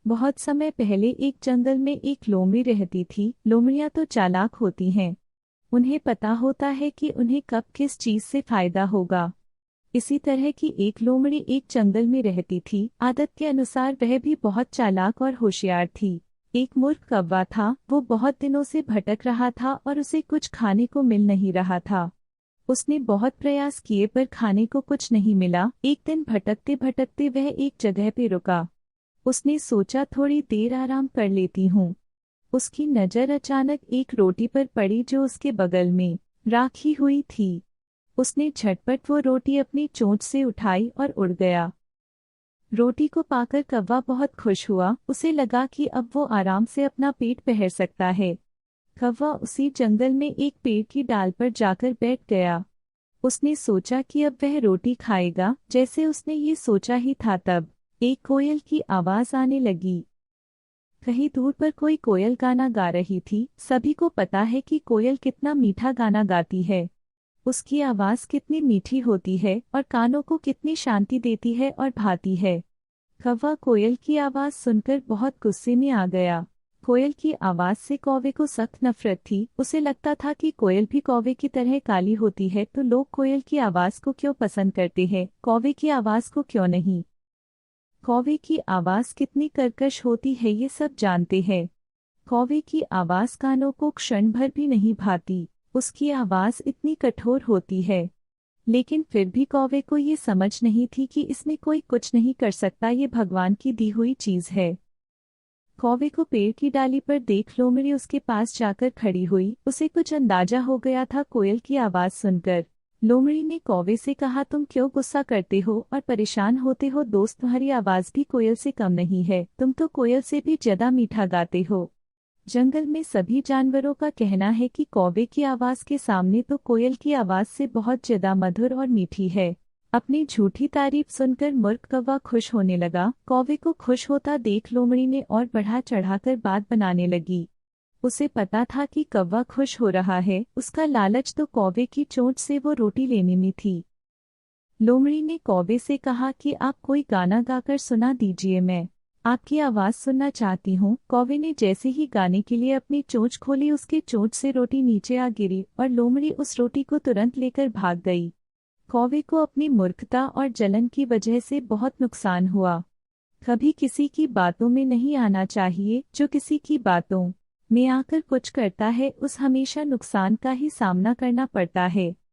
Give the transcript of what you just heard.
बहुत समय पहले एक जंगल में एक लोमड़ी रहती थी। लोमड़ियां तो चालाक होती हैं। उन्हें पता होता है कि उन्हें कब किस चीज से फायदा होगा। इसी तरह की एक लोमड़ी एक जंगल में रहती थी। आदत के अनुसार वह भी बहुत चालाक और होशियार थी। एक मूर्ख कौवा था। वो बहुत दिनों से भटक रहा था और उसे कुछ खाने को मिल नहीं रहा था। उसने बहुत प्रयास किए पर खाने को कुछ नहीं मिला। एक दिन भटकते भटकते वह एक जगह पे रुका। उसने सोचा थोड़ी देर आराम कर लेती हूँ। उसकी नज़र अचानक एक रोटी पर पड़ी जो उसके बगल में राखी हुई थी। उसने झटपट वो रोटी अपनी चोंच से उठाई और उड़ गया। रोटी को पाकर कौवा बहुत खुश हुआ। उसे लगा कि अब वो आराम से अपना पेट पहर सकता है। कौवा उसी जंगल में एक पेड़ की डाल पर जाकर बैठ गया। उसने सोचा कि अब वह रोटी खाएगा। जैसे उसने ये सोचा ही था तब एक कोयल की आवाज आने लगी। कहीं दूर पर कोई कोयल गाना गा रही थी। सभी को पता है कि कोयल कितना मीठा गाना गाती है। उसकी आवाज कितनी मीठी होती है और कानों को कितनी शांति देती है और भाती है। कौवा कोयल की आवाज सुनकर बहुत गुस्से में आ गया। कोयल की आवाज से कौवे को सख्त नफरत थी। उसे लगता था कि कोयल भी कौवे की तरह काली होती है तो लोग कोयल की आवाज को क्यों पसंद करते हैं, कौवे की आवाज को क्यों नहीं। कौवे की आवाज कितनी कर्कश होती है ये सब जानते हैं। कौवे की आवाज कानों को क्षण भर भी नहीं भाती। उसकी आवाज इतनी कठोर होती है। लेकिन फिर भी कौवे को ये समझ नहीं थी कि इसमें कोई कुछ नहीं कर सकता, ये भगवान की दी हुई चीज है। कौवे को पेड़ की डाली पर देख लोमड़ी उसके पास जाकर खड़ी हुई। उसे कुछ अंदाजा हो गया था कोयल की आवाज सुनकर। लोमड़ी ने कौवे से कहा, तुम क्यों गुस्सा करते हो और परेशान होते हो दोस्त, तुम्हारी आवाज भी कोयल से कम नहीं है। तुम तो कोयल से भी ज्यादा मीठा गाते हो। जंगल में सभी जानवरों का कहना है कि कौवे की आवाज के सामने तो कोयल की आवाज से बहुत ज्यादा मधुर और मीठी है। अपनी झूठी तारीफ सुनकर मूर्ख कौवा खुश होने लगा। कौवे को खुश होता देख लोमड़ी ने और बढ़ा चढ़ाकर बात बनाने लगी। उसे पता था कि कौवा खुश हो रहा है। उसका लालच तो कौवे की चोंच से वो रोटी लेने में थी। लोमड़ी ने कौवे से कहा कि आप कोई गाना गाकर सुना दीजिए, मैं आपकी आवाज सुनना चाहती हूँ। कौवे ने जैसे ही गाने के लिए अपनी चोंच खोली उसके चोंच से रोटी नीचे आ गिरी और लोमड़ी उस रोटी को तुरंत लेकर भाग गई। कौवे को अपनी मूर्खता और जलन की वजह से बहुत नुकसान हुआ। कभी किसी की बातों में नहीं आना चाहिए। जो किसी की बातों में आकर कुछ करता है उस हमेशा नुकसान का ही सामना करना पड़ता है।